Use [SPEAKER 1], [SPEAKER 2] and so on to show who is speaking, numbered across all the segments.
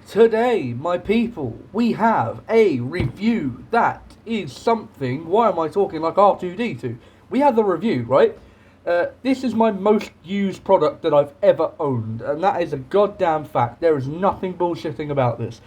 [SPEAKER 1] Today, my people, we have a review. That is something. Why am I talking like R2D2? We have the review, right? This is my most used product that I've ever owned, and that is a goddamn fact. There is nothing bullshitting about this.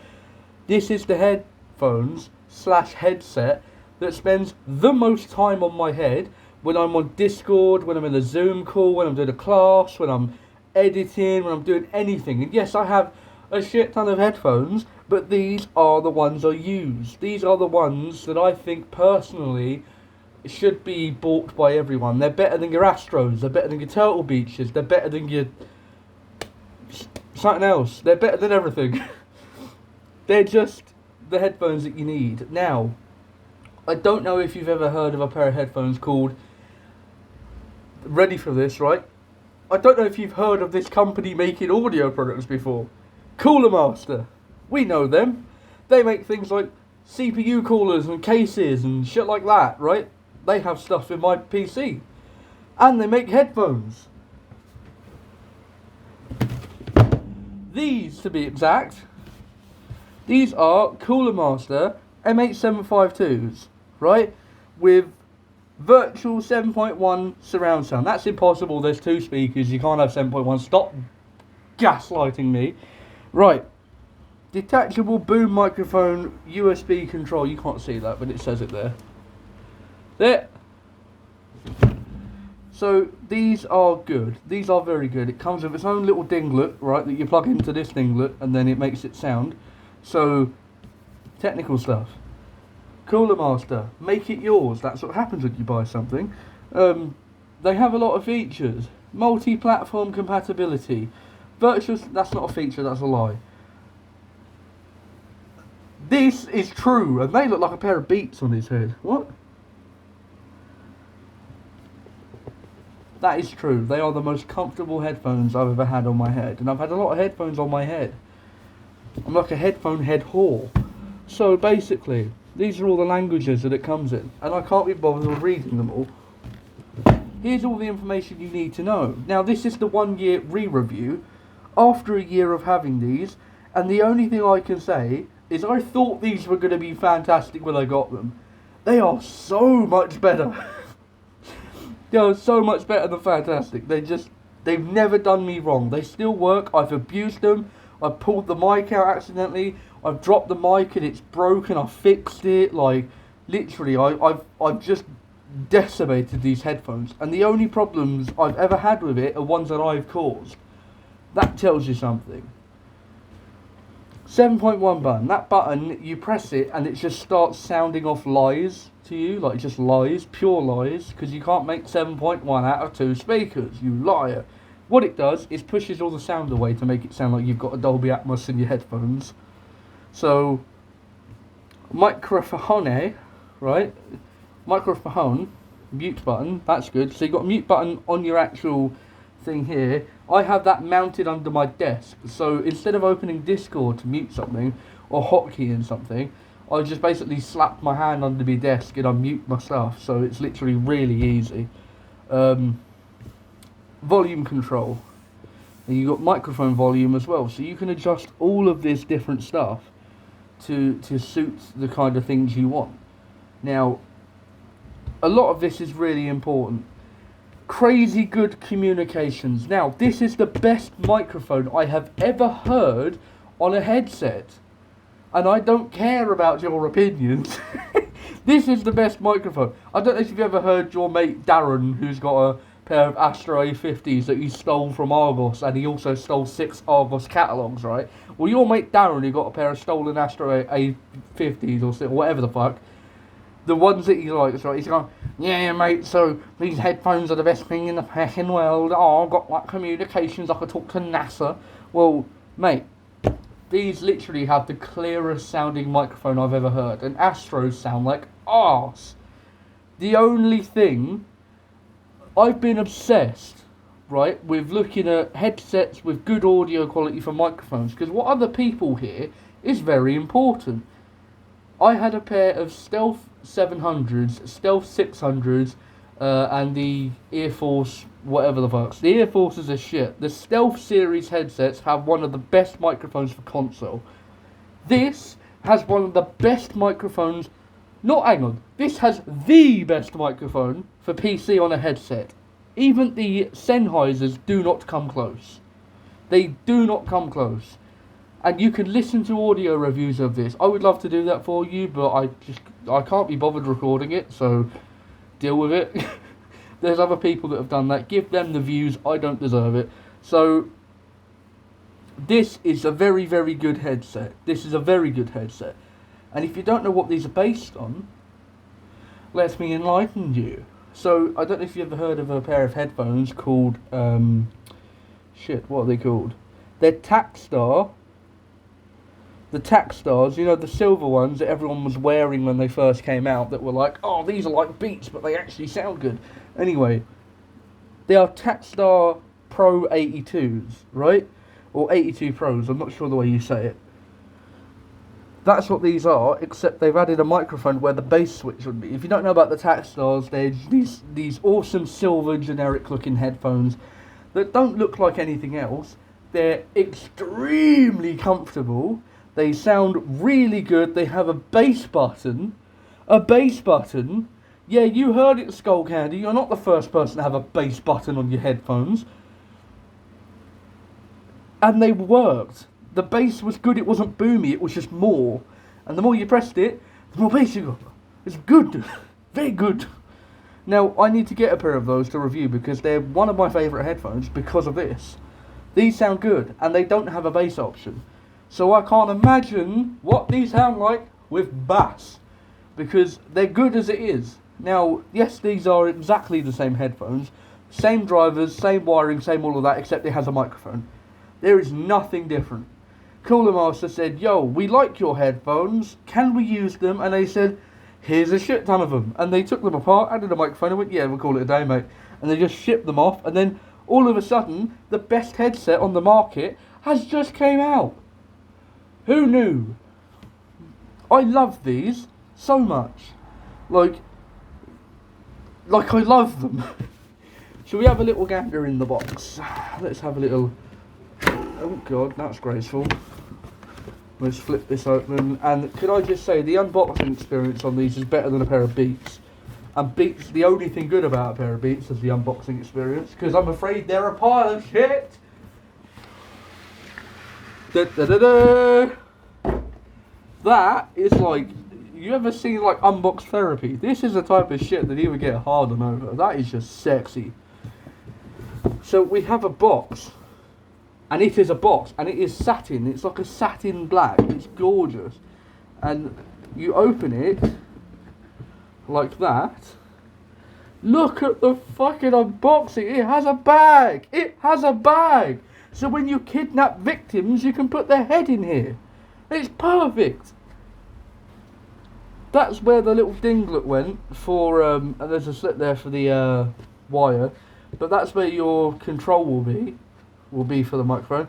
[SPEAKER 1] This is the headphones / headset that spends the most time on my head when I'm on Discord, when I'm in a Zoom call, when I'm doing a class, when I'm editing, when I'm doing anything. And yes, I have a shit ton of headphones, but these are the ones I use. These are the ones that I think personally should be bought by everyone. They're better than your Astros, they're better than your Turtle Beaches, they're better than your something else. They're better than everything. They're just the headphones that you need. Now, I don't know if you've ever heard of a pair of headphones called, ready for this, right? I don't know if you've heard of this company making audio products before. Cooler Master. We know them. They make things like CPU coolers and cases and shit like that, right? They have stuff in my PC. And they make headphones. These, to be exact, these are Cooler Master MH752s, right? With virtual 7.1 surround sound. That's impossible, there's two speakers, you can't have 7.1. Stop gaslighting me. Right, detachable boom microphone USB control. You can't see that, but it says it there. There. So these are good. These are very good. It comes with its own little dinglet, right, that you plug into this dinglet and then it makes it sound. So, technical stuff. Cooler Master, make it yours. That's what happens when you buy something. They have a lot of features. Multi-platform compatibility. Virtual, that's not a feature, that's a lie. This is true, and they look like a pair of Beats on his head. What? That is true. They are the most comfortable headphones I've ever had on my head. And I've had a lot of headphones on my head. I'm like a headphone head whore. So basically, these are all the languages that it comes in. And I can't be bothered with reading them all. Here's all the information you need to know. Now, this is the 1 year re-review. After a year of having these, and the only thing I can say is I thought these were going to be fantastic when I got them. They are so much better. They are so much better than fantastic. They've never done me wrong. They still work. I've abused them. I've pulled the mic out accidentally. I've dropped the mic and it's broken. I fixed it. Like, literally, I've just decimated these headphones. And the only problems I've ever had with it are ones that I've caused. That tells you something. 7.1 button. That button, you press it and it just starts sounding off lies to you. Like just lies, pure lies. Because you can't make 7.1 out of 2 speakers. You liar. What it does is pushes all the sound away to make it sound like you've got a Dolby Atmos in your headphones. So, microphone, right? Microphone, mute button. That's good. So you've got a mute button on your actual thing here. I have that mounted under my desk, so instead of opening Discord to mute something or hotkeying something, I just basically slap my hand under my desk and I mute my stuff, so it's literally really easy. Volume control, and you've got microphone volume as well, so you can adjust all of this different stuff to suit the kind of things you want. Now, a lot of this is really important. Crazy good communications. Now, this is the best microphone I have ever heard on a headset. And I don't care about your opinions. This is the best microphone. I don't know if you've ever heard your mate Darren, who's got a pair of Astro A50s that he stole from Argos, and he also stole 6 Argos catalogues, right? Well, your mate Darren, who got a pair of stolen Astro A50s or whatever the fuck, the ones that he likes, right? He's going, yeah, mate, so these headphones are the best thing in the fucking world. Oh, I've got like communications, I could talk to NASA. Well, mate, these literally have the clearest sounding microphone I've ever heard. And Astros sound like arse. The only thing, I've been obsessed, right, with looking at headsets with good audio quality for microphones. Because what other people hear is very important. I had a pair of Stealth 700s, Stealth 600s, and the Air Force, whatever the fucks. The Air Forces are shit. The Stealth Series headsets have one of the best microphones for console. This has one of the best microphones. Not, hang on. This has the best microphone for PC on a headset. Even the Sennheisers do not come close. They do not come close. And you can listen to audio reviews of this. I would love to do that for you, but I can't be bothered recording it, so deal with it. There's other people that have done that. Give them the views. I don't deserve it. So this is a very, very good headset. This is a very good headset. And if you don't know what these are based on, let me enlighten you. So, I don't know if you've ever heard of a pair of headphones called, what are they called? They're Takstar. The Takstars, you know, the silver ones that everyone was wearing when they first came out, that were like, oh, these are like Beats, but they actually sound good. Anyway, they are Takstar Pro 82s, right? Or 82 Pros, I'm not sure the way you say it. That's what these are, except they've added a microphone where the bass switch would be. If you don't know about the Takstars, they're these awesome silver generic looking headphones that don't look like anything else. They're extremely comfortable. They sound really good. They have a bass button. A bass button? Yeah, you heard it, Skull Candy. You're not the first person to have a bass button on your headphones. And they worked. The bass was good, it wasn't boomy, it was just more. And the more you pressed it, the more bass you got. It's good. Very good. Now, I need to get a pair of those to review because they're one of my favourite headphones because of this. These sound good, and they don't have a bass option. So I can't imagine what these sound like with bass. Because they're good as it is. Now, yes, these are exactly the same headphones. Same drivers, same wiring, same all of that, except it has a microphone. There is nothing different. Cooler Master said, yo, we like your headphones, can we use them? And they said, here's a shit ton of them. And they took them apart, added a microphone, and went, yeah, we'll call it a day, mate. And they just shipped them off, and then all of a sudden, the best headset on the market has just came out. Who knew? I love these so much. Like I love them. Shall we have a little gander in the box? Let's have a little... Oh god, that's graceful. Let's flip this open, and could I just say, the unboxing experience on these is better than a pair of Beats. And Beats, the only thing good about a pair of Beats is the unboxing experience, because I'm afraid they're a pile of shit! Da, da, da, da. That is like, you ever seen like unbox therapy? This is the type of shit that you would get hard on over. That is just sexy. So we have a box. And it is a box, and it is satin. It's like a satin black. It's gorgeous. And you open it like that. Look at the fucking unboxing. It has a bag. It has a bag. So when you kidnap victims, you can put their head in here. It's perfect. That's where the little dinglet went for, and there's a slit there for the wire. But that's where your control will be for the microphone.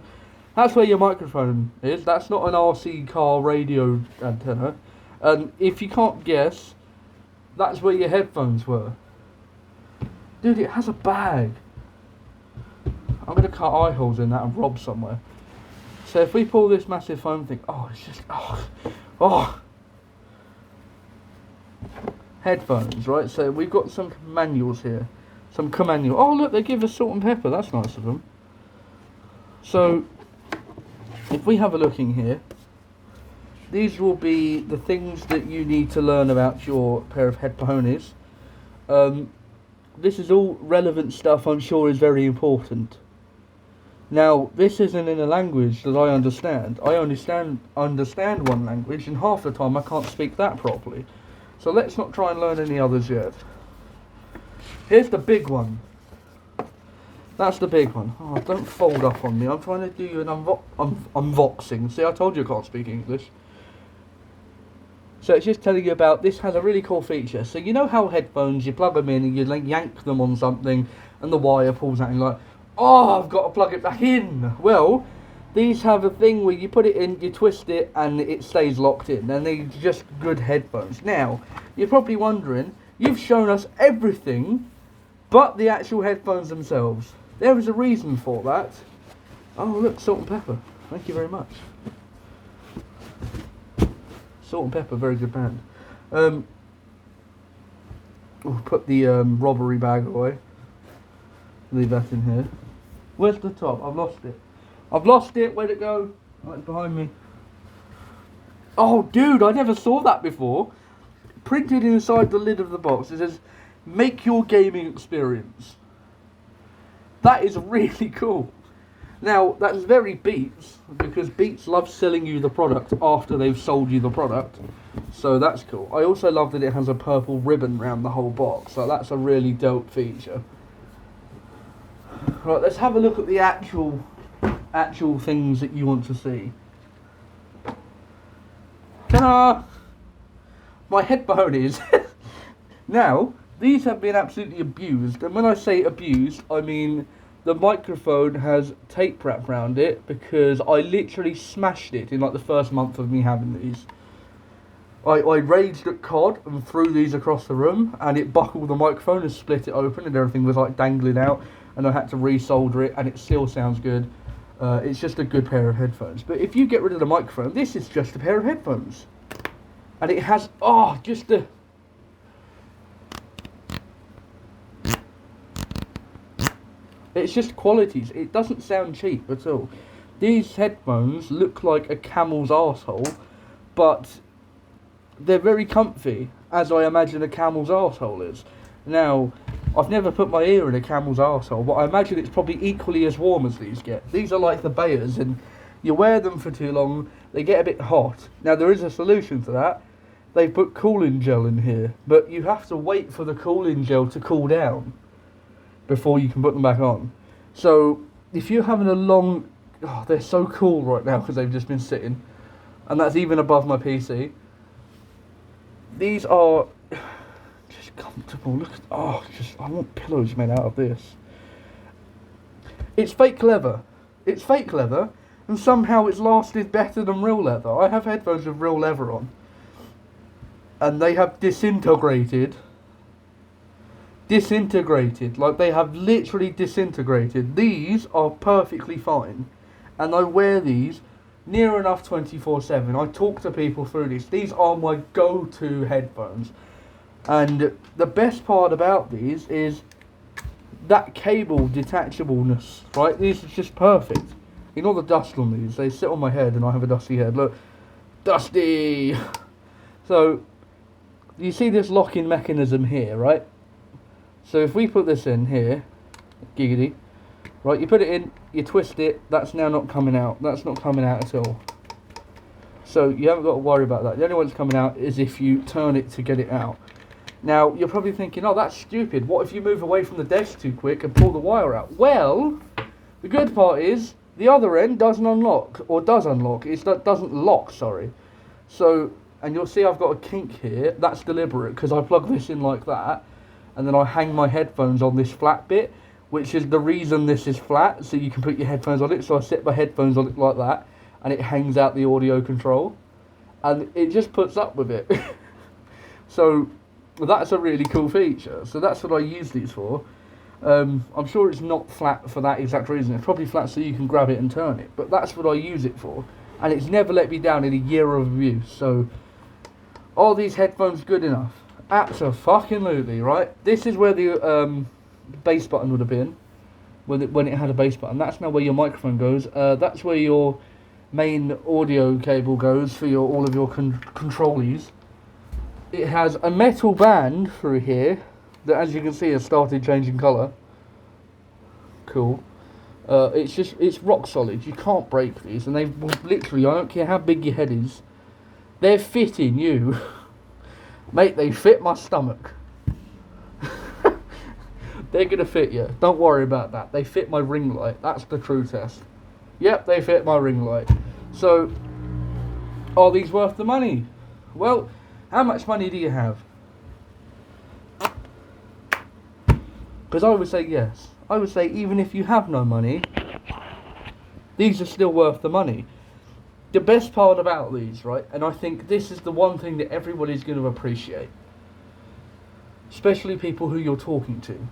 [SPEAKER 1] That's where your microphone is. That's not an RC car radio antenna. And if you can't guess, that's where your headphones were. Dude, it has a bag. I'm going to cut eye holes in that and rob somewhere. So if we pull this massive foam thing, oh, it's just, oh. Headphones, right? So we've got some manuals here. Some manual. Oh, look, they give us salt and pepper. That's nice of them. So, if we have a look in here, these will be the things that you need to learn about your pair of headphones. This is all relevant stuff I'm sure is very important. Now, this isn't in a language that I understand. I only understand one language, and half the time I can't speak that properly. So let's not try and learn any others yet. Here's the big one. That's the big one. Oh, don't fold up on me. I'm trying to do you an unboxing. See, I told you I can't speak English. So it's just telling you about, this has a really cool feature. So you know how headphones, you plug them in and you like yank them on something and the wire pulls out and you're like, oh, I've got to plug it back in. Well, these have a thing where you put it in, you twist it and it stays locked in. And they're just good headphones. Now, you're probably wondering, you've shown us everything but the actual headphones themselves. There is a reason for that. Oh look, Salt and Pepper. Thank you very much. Salt and Pepper, very good band. We'll put the robbery bag away. Leave that in here. Where's the top? I've lost it. I've lost it. Where'd it go? Oh, it's behind me. Oh, dude, I never saw that before. Printed inside the lid of the box, it says, "Make your gaming experience." That is really cool. Now, that's very Beats, because Beats love selling you the product after they've sold you the product. So that's cool. I also love that it has a purple ribbon around the whole box. So that's a really dope feature. Right, let's have a look at the actual things that you want to see. Ta-da! My headphone is. Now, these have been absolutely abused. And when I say abused, I mean the microphone has tape wrapped around it because I literally smashed it in like the first month of me having these. I raged at COD and threw these across the room, and it buckled the microphone and split it open, and everything was like dangling out, and I had to resolder it, and it still sounds good. It's just a good pair of headphones. But if you get rid of the microphone, this is just a pair of headphones. And it has, just the... It's just qualities. It doesn't sound cheap at all. These headphones look like a camel's arsehole, but they're very comfy, as I imagine a camel's arsehole is. Now, I've never put my ear in a camel's arsehole, but I imagine it's probably equally as warm as these get. These are like the Bayers, and you wear them for too long, they get a bit hot. Now, there is a solution to that. They put cooling gel in here, but you have to wait for the cooling gel to cool down before you can put them back on. So, if you're having a long... Oh, they're so cool right now because they've just been sitting. And that's even above my PC. These are just comfortable. Look at... I want pillows made out of this. It's fake leather. It's fake leather, and somehow it's lasted better than real leather. I have headphones with real leather on, and they have disintegrated. Like, they have literally disintegrated. These are perfectly fine, and I wear these near enough 24/7. I talk to people through these. These are my go-to headphones, and the best part about these is that cable detachableness, right? This is just perfect. Ignore the dust on these. They sit on my head, and I have a dusty head. Look, dusty. So you see this locking mechanism here, right? So if we put this in here, giggity, right, you put it in, you twist it, that's now not coming out. That's not coming out at all. So you haven't got to worry about that. The only one that's coming out is if you turn it to get it out. Now, you're probably thinking, oh, that's stupid. What if you move away from the desk too quick and pull the wire out? Well, the good part is the other end doesn't unlock, or does unlock. It doesn't lock, sorry. So, and you'll see I've got a kink here. That's deliberate because I plug this in like that, and then I hang my headphones on this flat bit, which is the reason this is flat, so you can put your headphones on it. So I set my headphones on it like that, and it hangs out the audio control, and it just puts up with it. So that's a really cool feature. So that's what I use these for. I'm sure it's not flat for that exact reason. It's probably flat so you can grab it and turn it, but that's what I use it for, and it's never let me down in a year of use. So, are these headphones good enough? Abso-fucking-lutely, right? This is where the bass button would have been when it had a bass button. That's now where your microphone goes. That's where your main audio cable goes for all of your controlies. It has a metal band through here that, as you can see, has started changing colour. Cool. It's rock solid. You can't break these, and they literally, I don't care how big your head is, they're fitting you. Mate, they fit my stomach. They're going to fit you. Don't worry about that. They fit my ring light. That's the true test. Yep, they fit my ring light. So, are these worth the money? Well, how much money do you have? Because I would say yes. I would say even if you have no money, these are still worth the money. The best part about these, right, and I think this is the one thing that everybody's going to appreciate, especially people who you're talking to.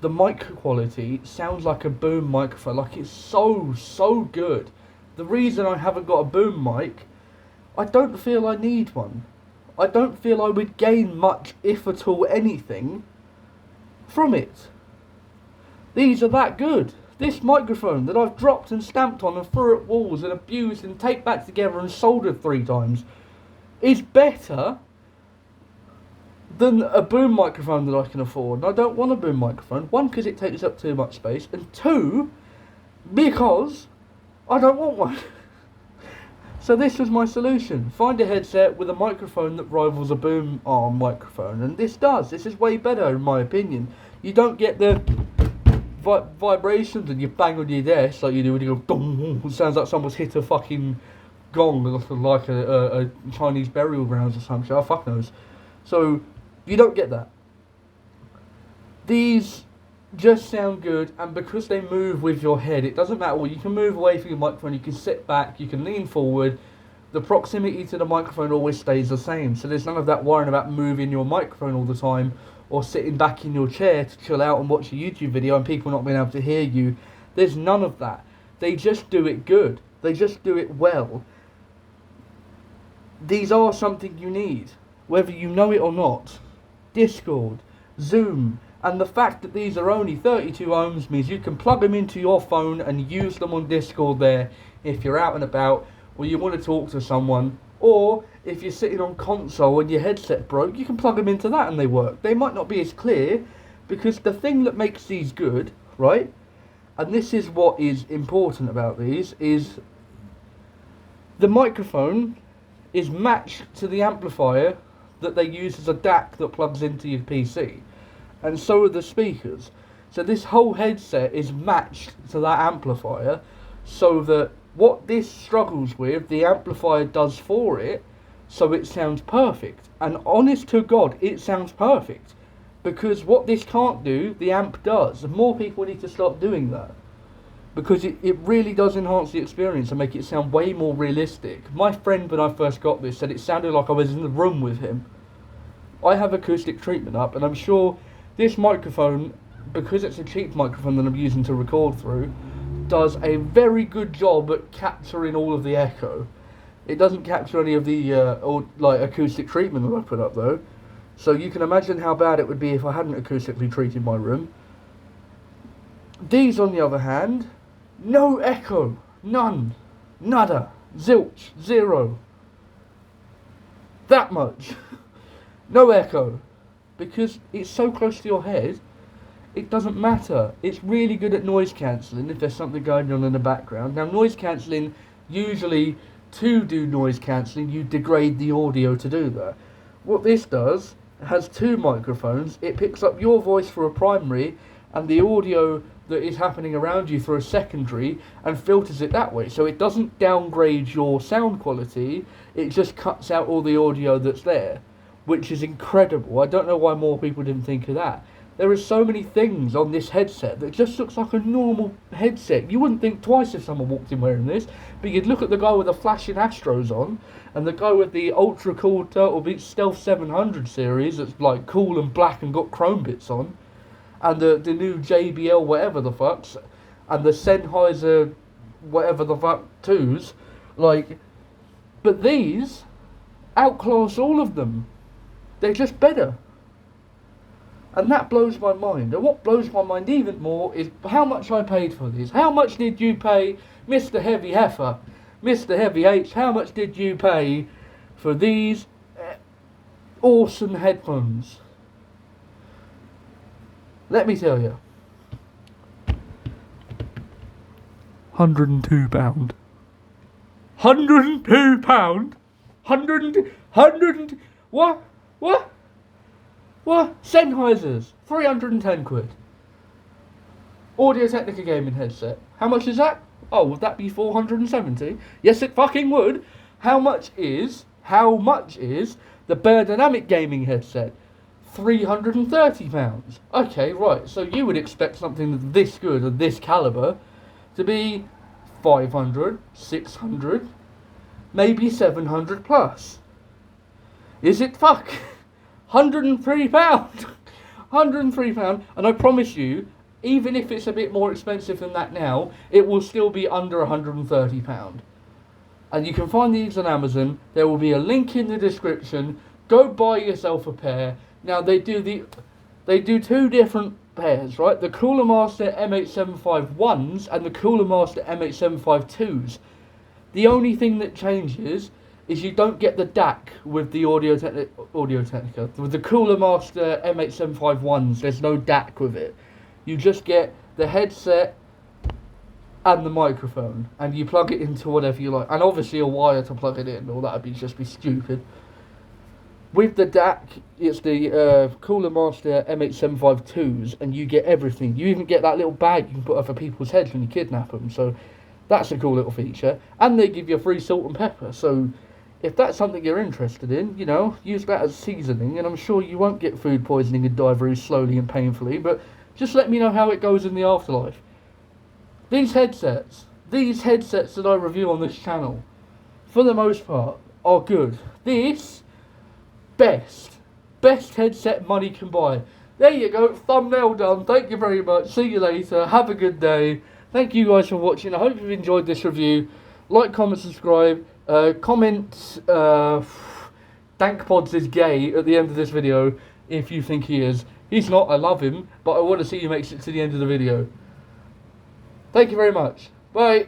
[SPEAKER 1] the mic quality sounds like a boom microphone. Like, it's so good. The reason I haven't got a boom mic, I don't feel I need one. I don't feel I would gain much, if at all anything, from it. These are that good. This microphone that I've dropped and stamped on and threw at walls and abused and taped back together and soldered 3 times is better than a boom microphone that I can afford. And I don't want a boom microphone. 1, because it takes up too much space, and 2, because I don't want one. So this was my solution. Find a headset with a microphone that rivals a boom arm microphone, and this does. This is way better in my opinion. You don't get the vibrations and you bang on your desk like you do when you go dong. It sounds like someone's hit a fucking gong, like a Chinese burial grounds or some shit. Oh, fuck knows. So you don't get that. These just sound good, and because they move with your head, it doesn't matter. Well, you can move away from your microphone, you can sit back, you can lean forward. The proximity to the microphone always stays the same, so there's none of that worrying about moving your microphone all the time, or sitting back in your chair to chill out and watch a YouTube video and people not being able to hear you. There's none of that. They just do it good. They just do it well. These are something you need, whether you know it or not. Discord, Zoom, and the fact that these are only 32 ohms means you can plug them into your phone and use them on Discord there if you're out and about, or you want to talk to someone, or if you're sitting on console and your headset broke, you can plug them into that and they work. They might not be as clear, because the thing that makes these good, right, and this is what is important about these, is the microphone is matched to the amplifier that they use as a DAC that plugs into your PC, and so are the speakers. So this whole headset is matched to that amplifier, so that what this struggles with, the amplifier does for it, so it sounds perfect. And honest to God, it sounds perfect. Because what this can't do, the amp does. And more people need to start doing that. Because it really does enhance the experience and make it sound way more realistic. My friend, when I first got this, said it sounded like I was in the room with him. I have acoustic treatment up, and I'm sure this microphone, because it's a cheap microphone that I'm using to record through, does a very good job at capturing all of the echo. It doesn't capture any of the acoustic treatment that I put up though. So you can imagine how bad it would be if I hadn't acoustically treated my room. These, on the other hand, no echo, none, nada, zilch, zero. That much. No echo, because it's so close to your head. It doesn't matter. It's really good at noise cancelling if there's something going on in the background. Now, noise cancelling, usually to do noise cancelling, you degrade the audio to do that. What this does, it has 2 microphones. It picks up your voice for a primary and the audio that is happening around you for a secondary and filters it that way. So it doesn't downgrade your sound quality, it just cuts out all the audio that's there, which is incredible. I don't know why more people didn't think of that. There are so many things on this headset that just looks like a normal headset. You wouldn't think twice if someone walked in wearing this, but you'd look at the guy with the flashing Astros on, and the guy with the ultra cool Turtle Beach Stealth 700 series that's like cool and black and got chrome bits on, and the new JBL whatever the fucks, and the Sennheiser whatever the fuck 2s, like, but these outclass all of them. They're just better. And that blows my mind. And what blows my mind even more is how much I paid for these. How much did you pay, Mr. Heavy Heifer, Mr. Heavy H, how much did you pay for these awesome headphones? Let me tell you. £102. £102? 100 what? What? What? Sennheisers, 310 quid. Audio Technica gaming headset. How much is that? Oh, would that be 470? Yes, it fucking would. How much is the Birdynamic gaming headset? £330. Okay, right. So you would expect something this good and this caliber to be 500, 600, maybe 700 plus. Is it fuck? £103. £103, and I promise you, even if it's a bit more expensive than that now, it will still be under £130. And you can find these on Amazon. There will be a link in the description. Go buy yourself a pair. Now they do two different pairs, right? The Cooler Master MH751s and the Cooler Master MH752s. The only thing that changes is you don't get the DAC with the Audio Technica. With the Cooler Master MH751s, there's no DAC with it. You just get the headset and the microphone, and you plug it into whatever you like, and obviously a wire to plug it in, or that would just be stupid. With the DAC, it's the Cooler Master MH752s, and you get everything. You even get that little bag you can put over people's heads when you kidnap them, so that's a cool little feature. And they give you free salt and pepper, so if that's something you're interested in, you know, use that as seasoning, and I'm sure you won't get food poisoning and die very slowly and painfully, but just let me know how it goes in the afterlife. These headsets that I review on this channel, for the most part, are good. This, best headset money can buy. There you go, thumbnail done. Thank you very much. See you later. Have a good day. Thank you guys for watching. I hope you've enjoyed this review. Like, comment, subscribe. Comment, Dankpods is gay at the end of this video if you think he is. He's not, I love him, but I want to see you make it to the end of the video. Thank you very much. Bye.